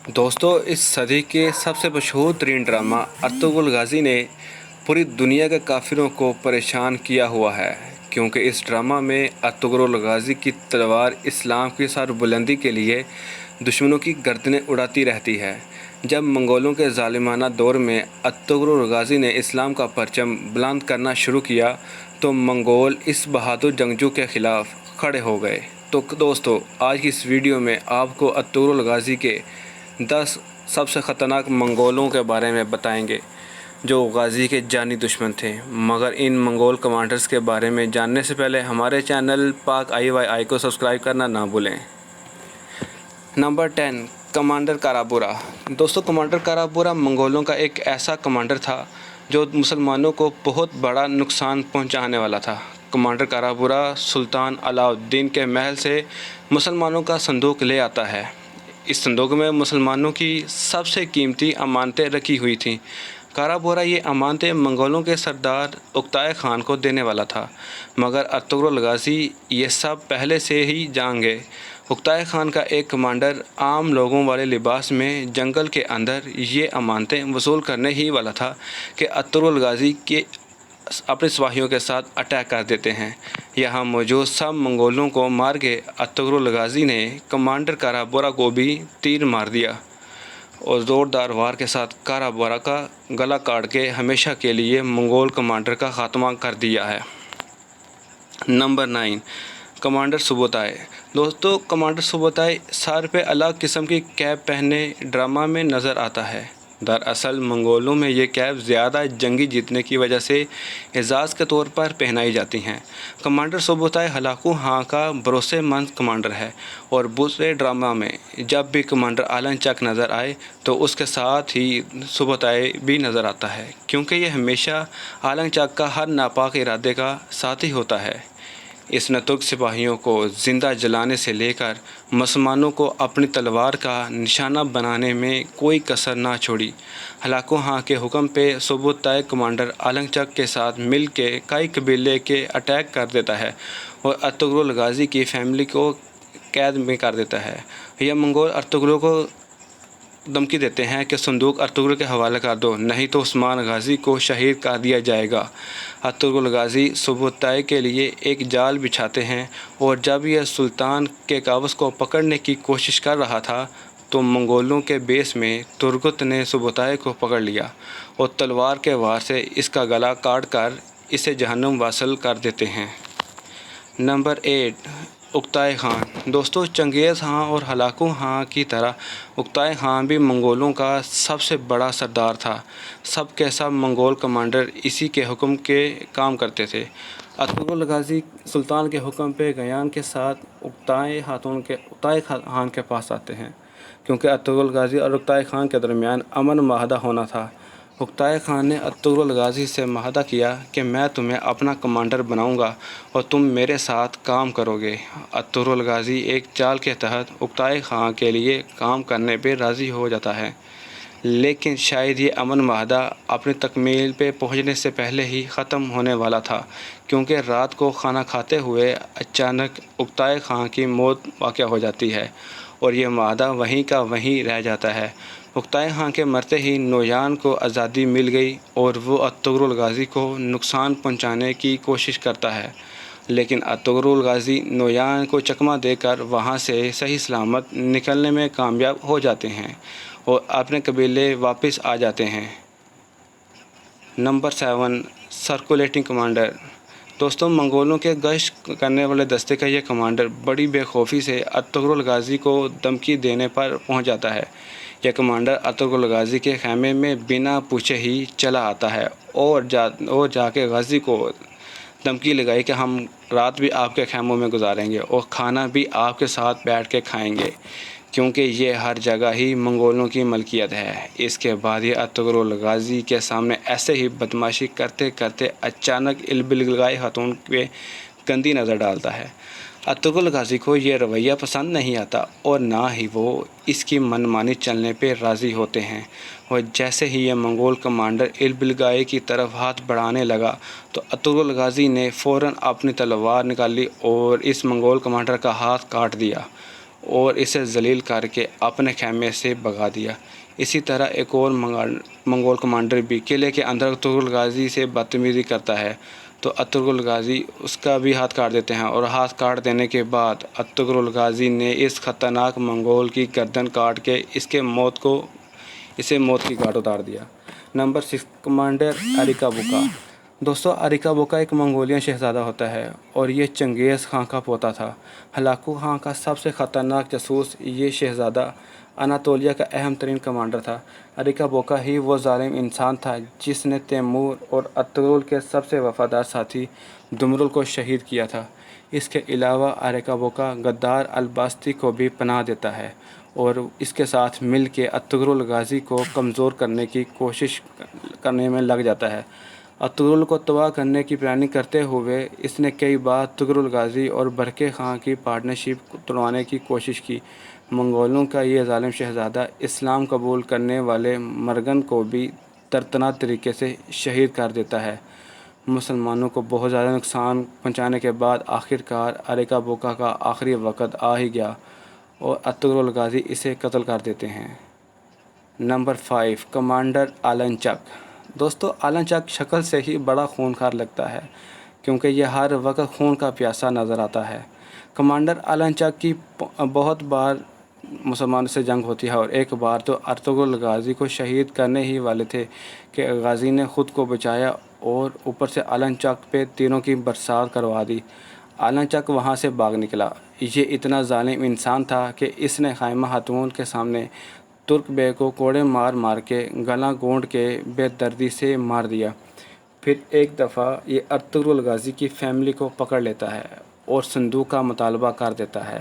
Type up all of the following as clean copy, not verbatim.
دوستو اس صدی کے سب سے مشہور ترین ڈرامہ ارطغرل غازی نے پوری دنیا کے کافروں کو پریشان کیا ہوا ہے، کیونکہ اس ڈرامہ میں ارطغرل غازی کی تلوار اسلام کی سر بلندی کے لیے دشمنوں کی گردنیں اڑاتی رہتی ہے۔ جب منگولوں کے ظالمانہ دور میں ارطغرل غازی نے اسلام کا پرچم بلند کرنا شروع کیا تو منگول اس بہادر جنگجو کے خلاف کھڑے ہو گئے۔ تو دوستو آج کی اس ویڈیو میں آپ کو ارطغرل غازی کے 10 سب سے خطرناک منگولوں کے بارے میں بتائیں گے جو غازی کے جانی دشمن تھے، مگر ان منگول کمانڈرز کے بارے میں جاننے سے پہلے ہمارے چینل پاک IYI کو سبسکرائب کرنا نہ بھولیں۔ نمبر 10 کمانڈر کارابورا۔ دوستو کمانڈر کارابورا منگولوں کا ایک ایسا کمانڈر تھا جو مسلمانوں کو بہت بڑا نقصان پہنچانے والا تھا۔ کمانڈر کارابورا سلطان علاء الدین کے محل سے مسلمانوں کا صندوق لے آتا ہے۔ اس صندوق میں مسلمانوں کی سب سے قیمتی امانتیں رکھی ہوئی تھیں۔ کارابورا یہ امانتیں منگولوں کے سردار اکتائے خان کو دینے والا تھا، مگر ارطغرل غازی یہ سب پہلے سے ہی جان گئے۔ اکتائے خان کا ایک کمانڈر عام لوگوں والے لباس میں جنگل کے اندر یہ امانتیں وصول کرنے ہی والا تھا کہ ارطغرل غازی کے اپنے سپاہیوں کے ساتھ اٹیک کر دیتے ہیں۔ یہاں موجود سب منگولوں کو مار کے ارطغرل غازی نے کمانڈر کارابورا کو بھی تیر مار دیا اور زوردار وار کے ساتھ کارابورا کا گلا کاٹ کے ہمیشہ کے لیے منگول کمانڈر کا خاتمہ کر دیا ہے۔ Number 9 commander Subutai. دوستو کمانڈر سبوتائے سر پہ الگ قسم کی کیپ پہنے ڈرامہ میں نظر آتا ہے۔ دراصل منگولوں میں یہ کیپ زیادہ جنگی جیتنے کی وجہ سے اعزاز کے طور پر پہنائی جاتی ہیں۔ کمانڈر سبوتائے ہلاکو ہاں کا بھروسے مند کمانڈر ہے اور پورے ڈرامہ میں جب بھی کمانڈر آلن چک نظر آئے تو اس کے ساتھ ہی سبوتائے بھی نظر آتا ہے، کیونکہ یہ ہمیشہ آلن چک کا ہر ناپاک ارادے کا ساتھی ہوتا ہے۔ اس نے ترک سپاہیوں کو زندہ جلانے سے لے کر مسلمانوں کو اپنی تلوار کا نشانہ بنانے میں کوئی کسر نہ چھوڑی۔ ہلاکو ہاں کے حکم پہ سبوتائے کمانڈر آلن چک کے ساتھ مل کے کئی قبیلے کے اٹیک کر دیتا ہے اور ارطغرل غازی کی فیملی کو قید میں کر دیتا ہے۔ یہ منگول ارطغرل کو دھمکی دیتے ہیں کہ صندوق ارطغرل کے حوالے کر دو، نہیں تو عثمان غازی کو شہید کر دیا جائے گا۔ ارطغرل غازی سبوتائے کے لیے ایک جال بچھاتے ہیں اور جب یہ سلطان کے قابض کو پکڑنے کی کوشش کر رہا تھا تو منگولوں کے بیس میں ترگت نے سبوتائے کو پکڑ لیا اور تلوار کے وار سے اس کا گلا کاٹ کر اسے جہنم واصل کر دیتے ہیں۔ نمبر 8 اکتائے خان۔ دوستو چنگیز خان اور ہلاکو خان کی طرح اکتائے خان بھی منگولوں کا سب سے بڑا سردار تھا۔ سب کے سب منگول کمانڈر اسی کے حکم کے کام کرتے تھے۔ ارطغرل غازی سلطان کے حکم پہ گیان کے ساتھ اکتائے خان کے پاس آتے ہیں، کیونکہ ارطغرل غازی اور اکتائے خان کے درمیان امن معاہدہ ہونا تھا۔ اکتائے خان نے ارطغرل غازی سے معاہدہ کیا کہ میں تمہیں اپنا کمانڈر بناؤں گا اور تم میرے ساتھ کام کرو گے۔ ارطغرل غازی ایک چال کے تحت اکتائے خان کے لیے کام کرنے پہ راضی ہو جاتا ہے، لیکن شاید یہ امن معاہدہ اپنی تکمیل پہ پہنچنے سے پہلے ہی ختم ہونے والا تھا، کیونکہ رات کو کھانا کھاتے ہوئے اچانک اکتائے خان کی موت واقع ہو جاتی ہے اور یہ معاہدہ وہیں کا وہیں رہ جاتا ہے۔ اکتائے خان کے مرتے ہی نویان کو آزادی مل گئی اور وہ ارطغرل غازی کو نقصان پہنچانے کی کوشش کرتا ہے، لیکن ارطغرل غازی نویان کو چکمہ دے کر وہاں سے صحیح سلامت نکلنے میں کامیاب ہو جاتے ہیں اور اپنے قبیلے واپس آ جاتے ہیں۔ Number 7 circulating commander. دوستوں منگولوں کے گشت کرنے والے دستے کا یہ کمانڈر بڑی بے خوفی سے ارطغرل غازی کو دھمکی دینے پر پہنچ جاتا ہے۔ یہ کمانڈر ارطغرل غازی کے خیمے میں بنا پوچھے ہی چلا آتا ہے اور جا کے غازی کو دھمکی لگائی کہ ہم رات بھی آپ کے خیموں میں گزاریں گے اور کھانا بھی آپ کے ساتھ بیٹھ کے کھائیں گے، کیونکہ یہ ہر جگہ ہی منگولوں کی ملکیت ہے۔ اس کے بعد یہ ارطغرل غازی کے سامنے ایسے ہی بدمعاشی کرتے کرتے اچانک البلگائے خاتون پہ گندی نظر ڈالتا ہے۔ ارطغرل غازی کو یہ رویہ پسند نہیں آتا اور نہ ہی وہ اس کی من مانی چلنے پہ راضی ہوتے ہیں، اور جیسے ہی یہ منگول کمانڈر البلگائے کی طرف ہاتھ بڑھانے لگا تو ارطغرل غازی نے فوراً اپنی تلوار نکالی اور اس منگول کمانڈر کا ہاتھ کاٹ دیا اور اسے ذلیل کر کے اپنے خیمے سے بھگا دیا۔ اسی طرح ایک اور منگول کمانڈر بھی قلعے کے اندر ارطغرل غازی سے بدتمیزی کرتا ہے تو ارطغرل غازی اس کا بھی ہاتھ کاٹ دیتے ہیں، اور ہاتھ کاٹ دینے کے بعد ارطغرل غازی نے اس خطرناک منگول کی گردن کاٹ کے اسے موت کی گھاٹ اتار دیا۔ نمبر 6، کمانڈر اریکا بوکا۔ دوستو، اریکا بوکا ایک منگولین شہزادہ ہوتا ہے اور یہ چنگیز خان کا پوتا تھا۔ ہلاکو خان کا سب سے خطرناک جاسوس یہ شہزادہ اناطولیہ کا اہم ترین کمانڈر تھا۔ اریکا بوکا ہی وہ ظالم انسان تھا جس نے تیمور اور ارطغرل کے سب سے وفادار ساتھی دمرل کو شہید کیا تھا۔ اس کے علاوہ اریکا بوکا غدار الباستی کو بھی پناہ دیتا ہے اور اس کے ساتھ مل کے ارطغرل غازی کو کمزور کرنے کی کوشش کرنے میں لگ جاتا ہے۔ ارطغرل کو تباہ کرنے کی پلاننگ کرتے ہوئے اس نے کئی بار ارطغرل غازی اور برقے خان کی پارٹنرشپ توڑوانے کی کوشش کی۔ منگولوں کا یہ ظالم شہزادہ اسلام قبول کرنے والے مرگن کو بھی دردناک طریقے سے شہید کر دیتا ہے۔ مسلمانوں کو بہت زیادہ نقصان پہنچانے کے بعد آخرکار اریکا بوکا کا آخری وقت آ ہی گیا اور ارطغرل غازی اسے قتل کر دیتے ہیں۔ نمبر 5، کمانڈر آلن چک۔ دوستو، آلن چک شکل سے ہی بڑا خونخوار لگتا ہے کیونکہ یہ ہر وقت خون کا پیاسا نظر آتا ہے۔ کمانڈر آلن چک کی بہت بار مسلمانوں سے جنگ ہوتی ہے اور ایک بار تو ارطغرل غازی کو شہید کرنے ہی والے تھے کہ غازی نے خود کو بچایا اور اوپر سے آلن چک پہ تیروں کی برسات کروا دی۔ آلن چک وہاں سے بھاگ نکلا۔ یہ اتنا ظالم انسان تھا کہ اس نے خائمہ خاتون کے سامنے ترک بے کو کوڑے مار مار کے گلا گھونٹ کے بے دردی سے مار دیا۔ پھر ایک دفعہ یہ ارطغرل غازی کی فیملی کو پکڑ لیتا ہے اور صندوق کا مطالبہ کر دیتا ہے،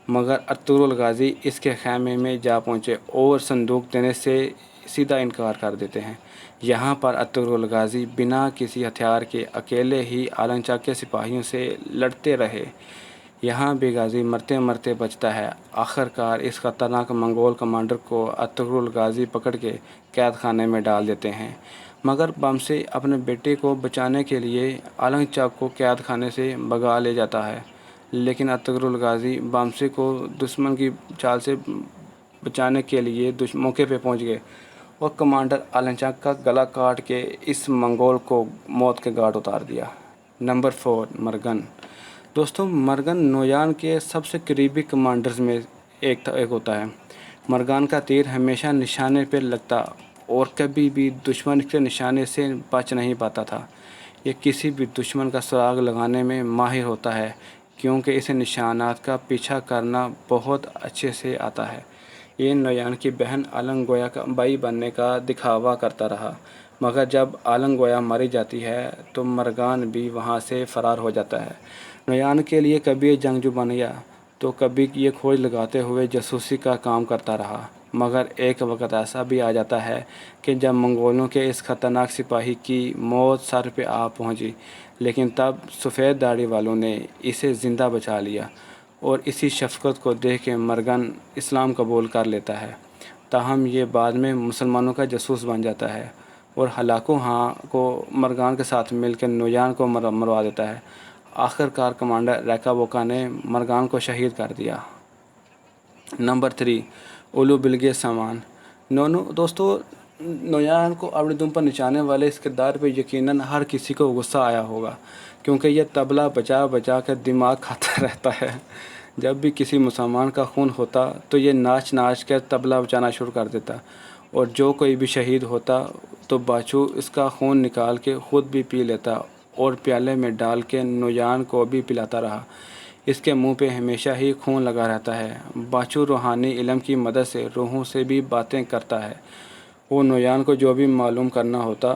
مگر ارطغرل غازی اس کے خیمے میں جا پہنچے اور صندوق دینے سے سیدھا انکار کر دیتے ہیں۔ یہاں پر ارطغرل غازی بنا کسی ہتھیار کے اکیلے ہی آلن چک کے سپاہیوں سے لڑتے رہے۔ یہاں بھی غازی مرتے مرتے بچتا ہے۔ آخرکار اس خطرناک منگول کمانڈر کو ارطغرل غازی پکڑ کے قید خانے میں ڈال دیتے ہیں، مگر بمسے اپنے بیٹے کو بچانے کے لیے آلن چک کو قید خانے سے بھگا لے جاتا ہے، لیکن ارطغرل غازی بمسے کو دشمن کی چال سے بچانے کے لیے موقع پہ پہنچ گئے اور کمانڈر آلن چک کا گلا کاٹ کے اس منگول کو موت کے گھاٹ اتار دیا۔ نمبر 4، مرگن۔ دوستوں، مرگن نویان کے سب سے قریبی کمانڈرز میں ایک ہوتا ہے۔ مرگن کا تیر ہمیشہ نشانے پہ لگتا اور کبھی بھی دشمن کے نشانے سے بچ نہیں پاتا تھا۔ یہ کسی بھی دشمن کا سراغ لگانے میں ماہر ہوتا ہے کیونکہ اسے نشانات کا پیچھا کرنا بہت اچھے سے آتا ہے۔ یہ نویان کی بہن آلن گویا کا بھائی بننے کا دکھاوا کرتا رہا، مگر جب آلن گویا ماری جاتی ہے تو مرگن بھی وہاں سے فرار ہو جاتا ہے۔ نویان کے لیے کبھی یہ جنگجو بن گیا تو کبھی یہ کھوج لگاتے ہوئے جاسوسی کا کام کرتا رہا، مگر ایک وقت ایسا بھی آ جاتا ہے کہ جب منگولوں کے اس خطرناک سپاہی کی موت سر پہ آ پہنچی، لیکن تب سفید داڑھی والوں نے اسے زندہ بچا لیا اور اسی شفقت کو دیکھ کے مرگن اسلام قبول کر لیتا ہے۔ تاہم یہ بعد میں مسلمانوں کا جاسوس بن جاتا ہے اور ہلاکو خان کو مرگن کے ساتھ مل کے نویان کو مروا دیتا ہے۔ آخرکار کمانڈر اریکا بوکا نے مرگن کو شہید کر دیا۔ نمبر 3، اولو بلگے سامان۔ دوستو، نویان کو اپنی دم پر نچانے والے اس کردار پہ یقیناً ہر کسی کو غصہ آیا ہوگا کیونکہ یہ طبلہ بجا بجا کر دماغ کھاتا رہتا ہے۔ جب بھی کسی مسلمان کا خون ہوتا تو یہ ناچ ناچ کر طبلہ بجانا شروع کر دیتا، اور جو کوئی بھی شہید ہوتا تو باچو اس کا خون نکال کے خود بھی پی لیتا اور پیالے میں ڈال کے نویان کو بھی پلاتا رہا۔ اس کے منہ پہ ہمیشہ ہی خون لگا رہتا ہے۔ باچو روحانی علم کی مدد سے روحوں سے بھی باتیں کرتا ہے۔ وہ نویان کو جو بھی معلوم کرنا ہوتا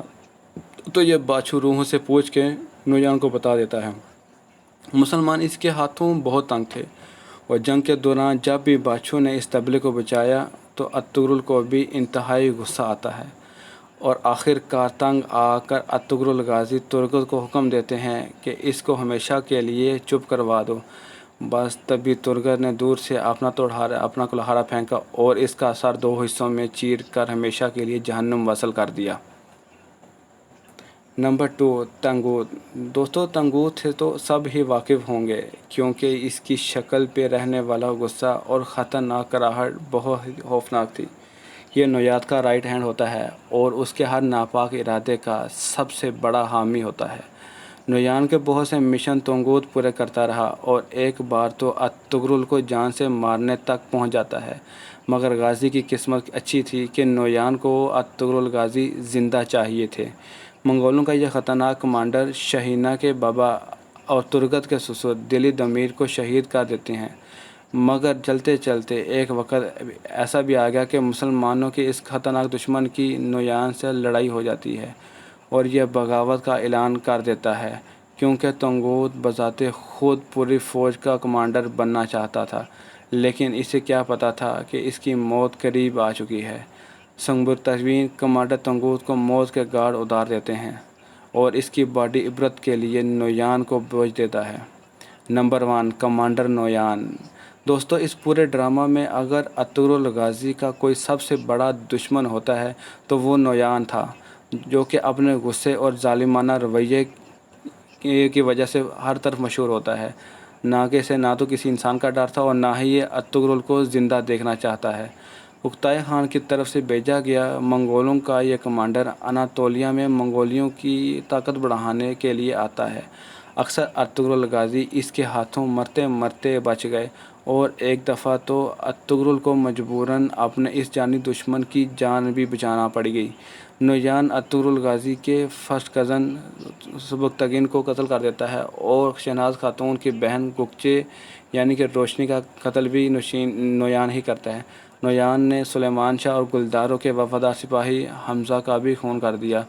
تو یہ باچو روحوں سے پوچھ کے نویان کو بتا دیتا ہے۔ مسلمان اس کے ہاتھوں بہت تنگ تھے اور جنگ کے دوران جب بھی باچو نے اس طبلے کو بچایا تو ارطغرل کو بھی انتہائی غصہ آتا ہے اور آخر کار تنگ آ کر ارطغرل غازی ترگت کو حکم دیتے ہیں کہ اس کو ہمیشہ کے لیے چپ کروا دو۔ بس تبھی ترگت نے دور سے اپنا کلہاڑا پھینکا اور اس کا سر 2 حصوں میں چیر کر ہمیشہ کے لیے جہنم وصل کر دیا۔ نمبر 2 تنگوت۔ دوستو تنگوت سے تو سب ہی واقف ہوں گے کیونکہ اس کی شکل پہ رہنے والا غصہ اور خطرناک کراہٹ بہت ہی خوفناک تھی۔ یہ نویاد کا رائٹ ہینڈ ہوتا ہے اور اس کے ہر ناپاک ارادے کا سب سے بڑا حامی ہوتا ہے۔ نویان کے بہت سے مشن تنگوت پورے کرتا رہا اور ایک بار تو ارطغرل کو جان سے مارنے تک پہنچ جاتا ہے، مگر غازی کی قسمت اچھی تھی کہ نویان کو ارطغرل غازی زندہ چاہیے تھے۔ منگولوں کا یہ خطرناک کمانڈر شہینہ کے بابا اور ترگت کے سسر دلی دمیر کو شہید کر دیتے ہیں، مگر چلتے چلتے ایک وقت ایسا بھی آ گیا کہ مسلمانوں کے اس خطرناک دشمن کی نویان سے لڑائی ہو جاتی ہے اور یہ بغاوت کا اعلان کر دیتا ہے، کیونکہ تنگوت بذات خود پوری فوج کا کمانڈر بننا چاہتا تھا، لیکن اسے کیا پتہ تھا کہ اس کی موت قریب آ چکی ہے۔ سنگبرتوین کمانڈر تنگوت کو موت کے گھاٹ اتار دیتے ہیں اور اس کی باڈی عبرت کے لیے نویان کو بھیج دیتا ہے۔ نمبر 1 کمانڈر نویان۔ دوستو اس پورے ڈرامہ میں اگر ارطغرل غازی کا کوئی سب سے بڑا دشمن ہوتا ہے تو وہ نویان تھا، جو کہ اپنے غصے اور ظالمانہ رویے کی وجہ سے ہر طرف مشہور ہوتا ہے۔ نہ تو کسی انسان کا ڈر تھا اور نہ ہی یہ ارطغرل کو زندہ دیکھنا چاہتا ہے۔ اکتائے خان کی طرف سے بھیجا گیا منگولوں کا یہ کمانڈر اناطولیہ میں منگولیوں کی طاقت بڑھانے کے لیے آتا ہے۔ اکثر ارطغرل غازی اس کے ہاتھوں مرتے مرتے بچ گئے اور ایک دفعہ تو ارطغرل کو مجبوراً اپنے اس جانی دشمن کی جان بھی بچانا پڑ گئی۔ نویان ارطغرل غازی کے فرسٹ کزن سبکتگین کو قتل کر دیتا ہے اور شہناز خاتون کی بہن گکچے یعنی کہ روشنی کا قتل بھی نویان ہی کرتا ہے۔ نویان نے سلیمان شاہ اور گلداروں کے وفادار سپاہی حمزہ کا بھی خون کر دیا۔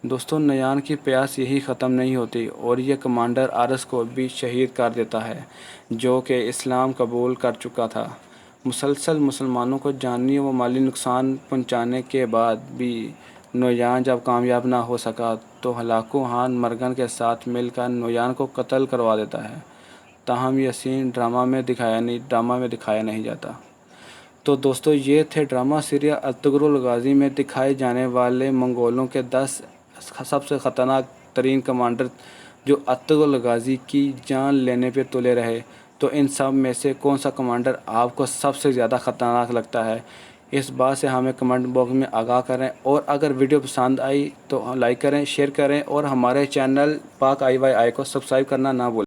دوستو نویان کی پیاس یہی ختم نہیں ہوتی اور یہ کمانڈر ارس کو بھی شہید کر دیتا ہے، جو کہ اسلام قبول کر چکا تھا۔ مسلسل مسلمانوں کو جانی و مالی نقصان پہنچانے کے بعد بھی نویان جب کامیاب نہ ہو سکا تو ہلاکو خان مرگن کے ساتھ مل کر نویان کو قتل کروا دیتا ہے، تاہم یہ سین ڈرامہ میں دکھایا نہیں جاتا۔ تو دوستو یہ تھے ڈرامہ سیریل ارطغرل غازی میں دکھائے جانے والے منگولوں کے 10 سب سے خطرناک ترین کمانڈر جو ارطغرل غازی کی جان لینے پہ تلے رہے۔ تو ان سب میں سے کون سا کمانڈر آپ کو سب سے زیادہ خطرناک لگتا ہے؟ اس بات سے ہمیں کمنٹ باکس میں آگاہ کریں، اور اگر ویڈیو پسند آئی تو لائک کریں، شیئر کریں اور ہمارے چینل پاک IYI کو سبسکرائب کرنا نہ بھولیں۔